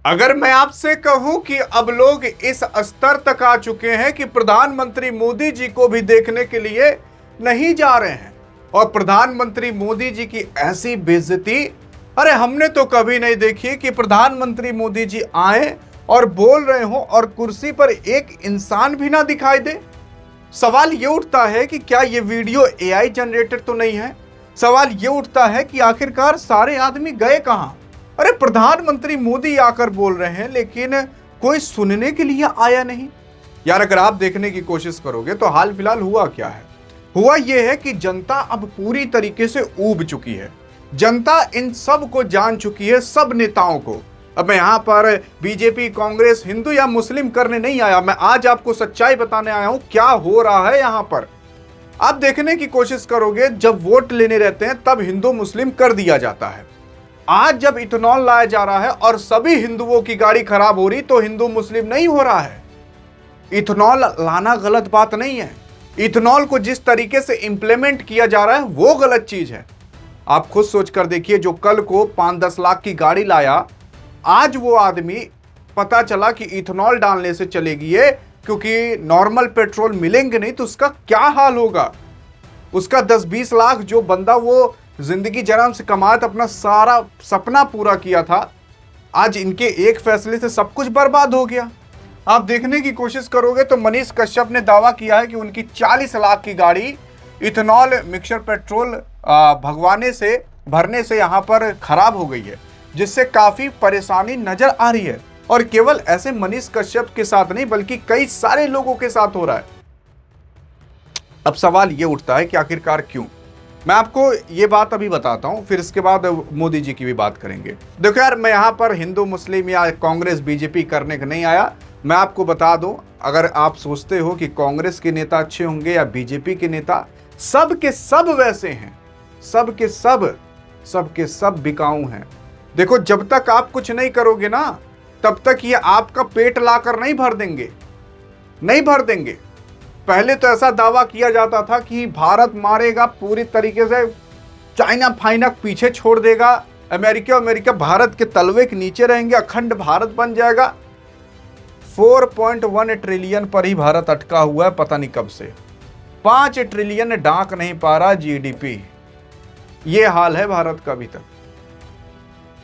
अगर मैं आपसे कहूं कि अब लोग इस स्तर तक आ चुके हैं कि प्रधानमंत्री मोदी जी को भी देखने के लिए नहीं जा रहे हैं, और प्रधानमंत्री मोदी जी की ऐसी बेइज्जती, अरे हमने तो कभी नहीं देखी कि प्रधानमंत्री मोदी जी आए और बोल रहे हो और कुर्सी पर एक इंसान भी ना दिखाई दे। सवाल ये उठता है कि क्या ये वीडियो एआई जनरेटेड तो नहीं है। सवाल ये उठता है कि आखिरकार सारे आदमी गए कहां। अरे प्रधानमंत्री मोदी आकर बोल रहे हैं लेकिन कोई सुनने के लिए आया नहीं। यार अगर आप देखने की कोशिश करोगे तो हाल फिलहाल हुआ क्या है, हुआ यह है कि जनता अब पूरी तरीके से ऊब चुकी है। जनता इन सब को जान चुकी है, सब नेताओं को। अब मैं यहां पर बीजेपी, कांग्रेस, हिंदू या मुस्लिम करने नहीं आया, मैं आज आपको सच्चाई बताने आया हूं क्या हो रहा है यहां पर। आप देखने की कोशिश करोगे, जब वोट लेने रहते हैं तब हिंदू मुस्लिम कर दिया जाता है। आज जब इथेनॉल लाया जा रहा है और सभी हिंदुओं की गाड़ी खराब हो रही तो हिंदू मुस्लिम नहीं हो रहा है। इथेनॉल लाना गलत बात नहीं है, इथेनॉल को जिस तरीके से इंप्लीमेंट किया जा रहा है वो गलत चीज है। आप खुद सोचकर देखिए, जो कल को 5-10 लाख की गाड़ी लाया, आज वो आदमी पता चला कि इथेनॉल डालने से चलेगी ये, क्योंकि नॉर्मल पेट्रोल मिलेंगे नहीं तो उसका क्या हाल होगा। उसका 10-20 लाख जो बंदा वो जिंदगी जन्म से कमाया था, अपना सारा सपना पूरा किया था, आज इनके एक फैसले से सब कुछ बर्बाद हो गया। आप देखने की कोशिश करोगे तो मनीष कश्यप ने दावा किया है कि उनकी 40 लाख की गाड़ी इथेनॉल मिक्सचर पेट्रोल भरने से यहां पर खराब हो गई है, जिससे काफी परेशानी नजर आ रही है। और केवल ऐसे मनीष कश्यप के साथ नहीं बल्कि कई सारे लोगों के साथ हो रहा है। अब सवाल यह उठता है कि आखिरकार क्यों। मैं आपको ये बात अभी बताता हूं, फिर इसके बाद मोदी जी की भी बात करेंगे। देखो यार, मैं यहां पर हिंदू मुस्लिम या कांग्रेस बीजेपी करने को नहीं आया। मैं आपको बता दूं, अगर आप सोचते हो कि कांग्रेस के नेता अच्छे होंगे या बीजेपी के नेता, सब के सब वैसे हैं, सब के सब बिकाऊ हैं। देखो, जब तक आप कुछ नहीं करोगे ना, तब तक ये आपका पेट लाकर नहीं भर देंगे। पहले तो ऐसा दावा किया जाता था कि भारत मारेगा पूरी तरीके से, चाइना फाइना पीछे छोड़ देगा, अमेरिका भारत के तलवे के नीचे रहेंगे, अखंड भारत बन जाएगा। 4.1 ट्रिलियन पर ही भारत अटका हुआ है पता नहीं कब से। 5 ट्रिलियन डांक नहीं पा रहा जीडीपी। ये हाल है भारत का अभी तक।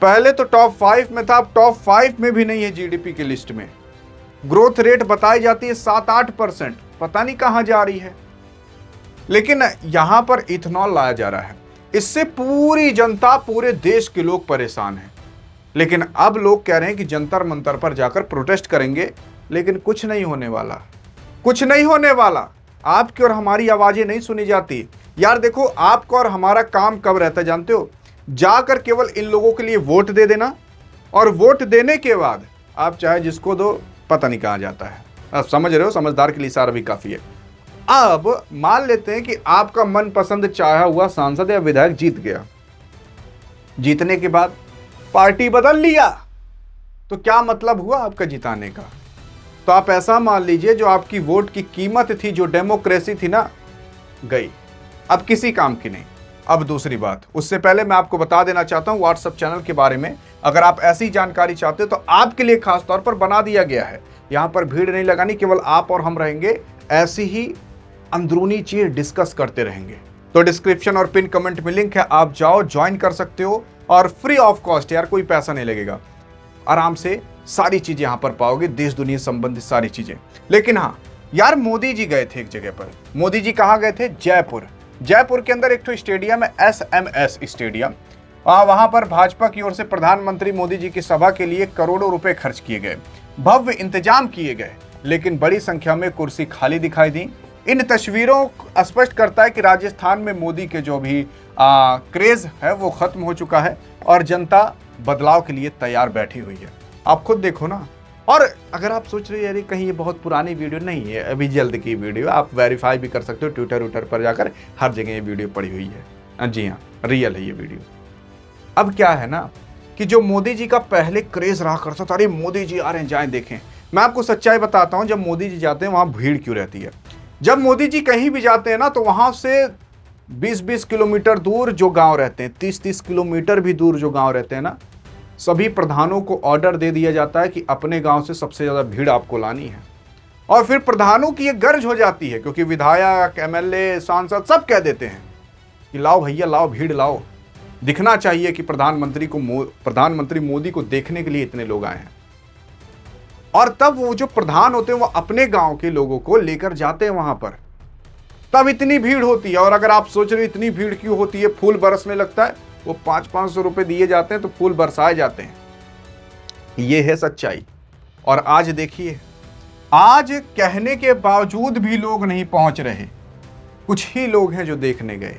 पहले तो टॉप 5 में था, अब टॉप 5 में भी नहीं है जीडीपी की लिस्ट में। ग्रोथ रेट बताई जाती है 7-8%, पता नहीं कहां जा रही है। लेकिन यहां पर इथेनॉल लाया जा रहा है, इससे पूरी जनता, पूरे देश के लोग परेशान हैं। लेकिन अब लोग कह रहे हैं कि जंतर मंतर पर जाकर प्रोटेस्ट करेंगे, लेकिन कुछ नहीं होने वाला। आपकी और हमारी आवाजें नहीं सुनी जाती। यार देखो, आपका और हमारा काम कब रहता है जानते हो? जाकर केवल इन लोगों के लिए वोट दे देना, और वोट देने के बाद आप चाहे जिसको दो, पता नहीं कहां जाता है। आप समझ रहे हो, समझदार के लिए इशारा भी काफी है। अब मान लेते हैं कि आपका मनपसंद चाहा हुआ सांसद या विधायक जीत गया, जीतने के बाद पार्टी बदल लिया, तो क्या मतलब हुआ आपका जिताने का? तो आप ऐसा मान लीजिए, जो आपकी वोट की कीमत थी, जो डेमोक्रेसी थी ना, गई, अब किसी काम की नहीं। अब दूसरी बात, उससे पहले मैं आपको बता देना चाहता हूं व्हाट्सएप चैनल के बारे में। अगर आप ऐसी जानकारी चाहते हो तो आपके लिए खास तौर पर बना दिया गया है। यहां पर भीड़ नहीं लगानी, केवल आप और हम रहेंगे, ऐसी ही अंदरूनी चीज डिस्कस करते रहेंगे। तो डिस्क्रिप्शन और पिन कमेंट में लिंक है, आप जाओ, ज्वाइन कर सकते हो, और फ्री ऑफ कॉस्ट, यार कोई पैसा नहीं लगेगा। आराम से सारी चीजें यहां पर पाओगे, देश दुनिया संबंधित सारी चीजें। लेकिन हाँ यार, मोदी जी गए थे एक जगह पर। मोदी जी कहां गए थे? जयपुर के अंदर एक तो स्टेडियम है, SMS स्टेडियम। वहां पर भाजपा की ओर से प्रधानमंत्री मोदी जी की सभा के लिए करोड़ों रुपए खर्च किए गए, भव्य इंतजाम किए गए, लेकिन बड़ी संख्या में कुर्सी खाली दिखाई दी। इन तस्वीरों स्पष्ट करता है कि राजस्थान में मोदी के जो भी क्रेज है वो खत्म हो चुका है, और जनता बदलाव के लिए तैयार बैठी हुई है। आप खुद देखो ना। और अगर आप सोच रहे हैं कहीं ये बहुत पुरानी वीडियो नहीं है, अभी जल्द की वीडियो, आप वेरीफाई भी कर सकते हो, ट्विटर पर जाकर हर जगह ये वीडियो पड़ी हुई है। जी हाँ, रियल है ये वीडियो। अब क्या है ना कि जो मोदी जी का पहले क्रेज रहा करता था, अरे मोदी जी आ रहे हैं, जाएं देखें। मैं आपको सच्चाई बताता हूं, जब मोदी जी जाते हैं वहां भीड़ क्यों रहती है। जब मोदी जी कहीं भी जाते हैं ना, तो वहां से 20-20 किलोमीटर दूर जो गांव रहते हैं, 30-30 किलोमीटर भी दूर जो गांव रहते हैं ना, सभी प्रधानों को ऑर्डर दे दिया जाता है कि अपने गांव से सबसे ज़्यादा भीड़ आपको लानी है। और फिर प्रधानों की ये गर्ज हो जाती है, क्योंकि विधायक, एमएलए, सांसद सब कह देते हैं कि लाओ भैया लाओ, भीड़ लाओ, दिखना चाहिए कि प्रधानमंत्री मोदी को देखने के लिए इतने लोग आए हैं। और तब वो जो प्रधान होते हैं वो अपने गांव के लोगों को लेकर जाते हैं वहां पर, तब इतनी भीड़ होती है। और अगर आप सोच रहे हो इतनी भीड़ क्यों होती है, फूल बरसने लगता है, वो 500-500 रुपए दिए जाते हैं तो फूल बरसाए जाते हैं। ये है सच्चाई। और आज देखिए, आज कहने के बावजूद भी लोग नहीं पहुंच रहे, कुछ ही लोग हैं जो देखने गए।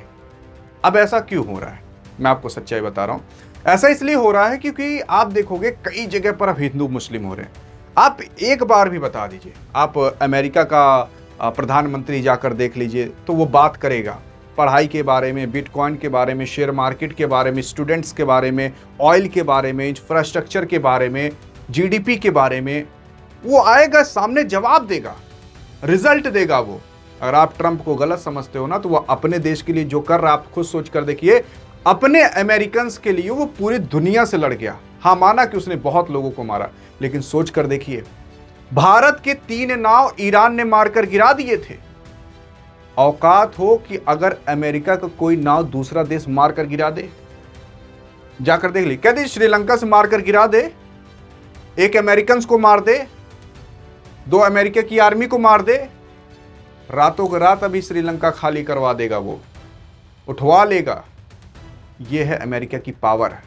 अब ऐसा क्यों हो रहा है, मैं आपको सच्चाई बता रहा हूं। ऐसा इसलिए हो रहा है क्योंकि आप देखोगे कई जगह पर अब हिंदू मुस्लिम हो रहे हैं। आप एक बार भी बता दीजिए, आप अमेरिका का प्रधानमंत्री जाकर देख लीजिए तो वो बात करेगा पढ़ाई के बारे में, बिटकॉइन के बारे में, शेयर मार्केट के बारे में, स्टूडेंट्स के बारे में, ऑयल के बारे में, इंफ्रास्ट्रक्चर के बारे में, जीडीपी के बारे में। वो आएगा सामने, जवाब देगा, रिजल्ट देगा वो। अगर आप ट्रंप को गलत समझते हो ना, तो वो अपने देश के लिए जो कर रहा है, आप खुद सोच कर देखिए, अपने अमेरिकन के लिए वो पूरी दुनिया से लड़ गया। हाँ, माना कि उसने बहुत लोगों को मारा, लेकिन सोच कर देखिए, भारत के 3 नाव ईरान ने मारकर गिरा दिए थे। औकात हो कि अगर अमेरिका का कोई नाव दूसरा देश मारकर गिरा दे, जाकर देख ली, कहते श्रीलंका से मारकर गिरा दे, एक अमेरिकन को मार दे, 2 अमेरिका की आर्मी को मार दे, रातों को रात अभी श्रीलंका खाली करवा देगा, वो उठवा लेगा। ये है अमेरिका की पावर।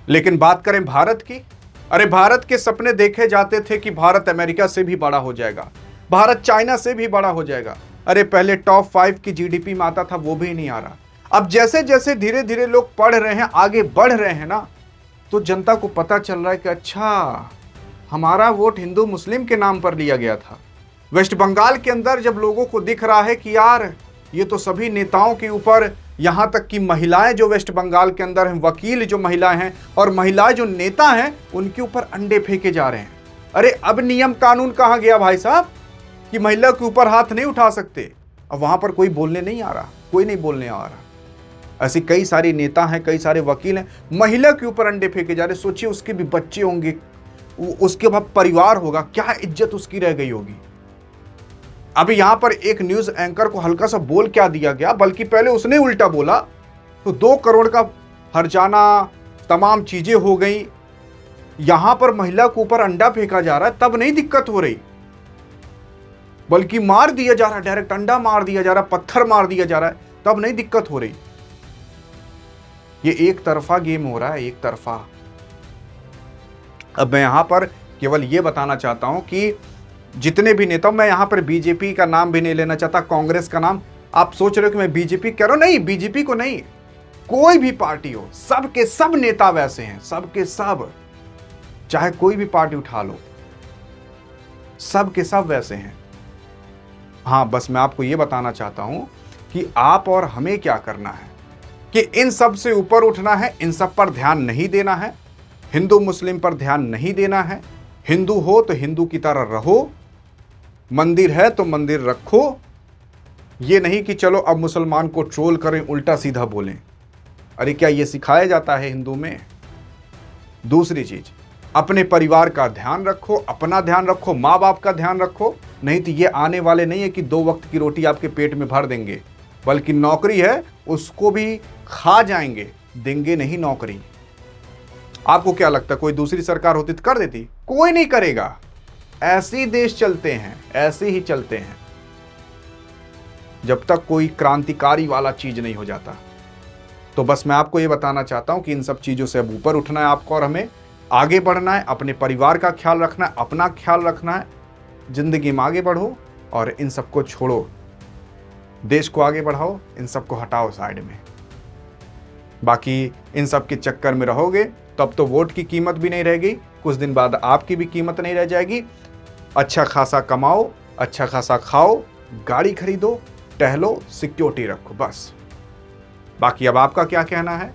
लेकिन बात करें भारत की, अरे भारत के सपने देखे जाते थे कि भारत अमेरिका से भी बड़ा हो जाएगा, भारत चाइना से भी बड़ा हो जाएगा। अरे पहले टॉप 5 की जीडीपी में आता था, वो भी नहीं आ रहा। अब जैसे जैसे धीरे धीरे लोग पढ़ रहे हैं, आगे बढ़ रहे हैं ना, तो जनता को पता चल रहा है कि अच्छा, हमारा वोट हिंदू मुस्लिम के नाम पर लिया गया था। वेस्ट बंगाल के अंदर जब लोगों को दिख रहा है कि यार ये तो सभी नेताओं के ऊपर, यहाँ तक कि महिलाएं जो वेस्ट बंगाल के अंदर हैं, वकील जो महिलाएं हैं और महिलाएं जो नेता हैं, उनके ऊपर अंडे फेंके जा रहे हैं। अरे अब नियम कानून कहाँ गया भाई साहब कि महिला के ऊपर हाथ नहीं उठा सकते? अब वहां पर कोई बोलने नहीं आ रहा, कोई नहीं बोलने आ रहा। ऐसे कई सारे नेता हैं, कई सारे वकील हैं, महिला के ऊपर अंडे फेंके जा रहे। सोचिए, उसके भी बच्चे होंगे, उसके बाद परिवार होगा, क्या इज्जत उसकी रह गई होगी। अभी यहां पर एक न्यूज एंकर को हल्का सा बोल क्या दिया गया, बल्कि पहले उसने उल्टा बोला तो 2 करोड़ का हर्जाना, तमाम चीजें हो गई। यहां पर महिला के ऊपर अंडा फेंका जा रहा है, तब नहीं दिक्कत हो रही, बल्कि मार दिया जा रहा है, डायरेक्ट अंडा मार दिया जा रहा है, पत्थर मार दिया जा रहा है, तब नहीं दिक्कत हो रही। ये एक तरफा गेम हो रहा है, एक तरफा। अब मैं यहां पर केवल ये बताना चाहता हूं कि जितने भी नेता, मैं यहां पर बीजेपी का नाम भी नहीं लेना चाहता, कांग्रेस का नाम। आप सोच रहे हो कि मैं बीजेपी कह रहा हूं, नहीं, बीजेपी को नहीं, कोई भी पार्टी हो, सब के सब नेता वैसे हैं, सब के सब, चाहे कोई भी पार्टी उठा लो, सब के सब वैसे हैं। हाँ, बस मैं आपको यह बताना चाहता हूं कि आप और हमें क्या करना है कि इन सब से ऊपर उठना है, इन सब पर ध्यान नहीं देना है, हिंदू मुस्लिम पर ध्यान नहीं देना है। हिंदू हो तो हिंदू की तरह रहो, मंदिर है तो मंदिर रखो। ये नहीं कि चलो अब मुसलमान को ट्रोल करें, उल्टा सीधा बोलें। अरे क्या ये सिखाया जाता है हिंदू में? दूसरी चीज, अपने परिवार का ध्यान रखो, अपना ध्यान रखो, माँ बाप का ध्यान रखो। नहीं तो ये आने वाले नहीं है कि 2 वक्त की रोटी आपके पेट में भर देंगे, बल्कि नौकरी है उसको भी खा जाएंगे, देंगे नहीं नौकरी। आपको क्या लगता है कोई दूसरी सरकार होती तो कर देती? कोई नहीं करेगा। ऐसे ही देश चलते हैं, ऐसे ही चलते हैं, जब तक कोई क्रांतिकारी वाला चीज नहीं हो जाता। तो बस मैं आपको ये बताना चाहता हूं कि इन सब चीजों से अब ऊपर उठना है आपको, और हमें आगे बढ़ना है, अपने परिवार का ख्याल रखना है, अपना ख्याल रखना है, जिंदगी में आगे बढ़ो और इन सबको छोड़ो, देश को आगे बढ़ाओ, इन सबको हटाओ साइड में। बाकी इन सब के चक्कर में रहोगे तब तो वोट की कीमत भी नहीं रहेगी, कुछ दिन बाद आपकी भी कीमत नहीं रह जाएगी। अच्छा खासा कमाओ, अच्छा खासा खाओ, गाड़ी खरीदो, टहलो, सिक्योरिटी रखो, बस। बाकी अब आपका क्या कहना है,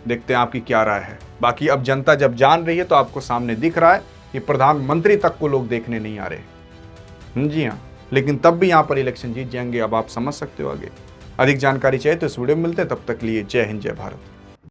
देखते हैं आपकी क्या राय है। बाकी अब जनता जब जान रही है तो आपको सामने दिख रहा है कि प्रधानमंत्री तक को लोग देखने नहीं आ रहे। जी हाँ, लेकिन तब भी यहाँ पर इलेक्शन जीत जाएंगे, अब आप समझ सकते हो आगे। अधिक जानकारी चाहिए तो इस वीडियो में मिलते हैं, तब तक लिए जय हिंद, जय भारत।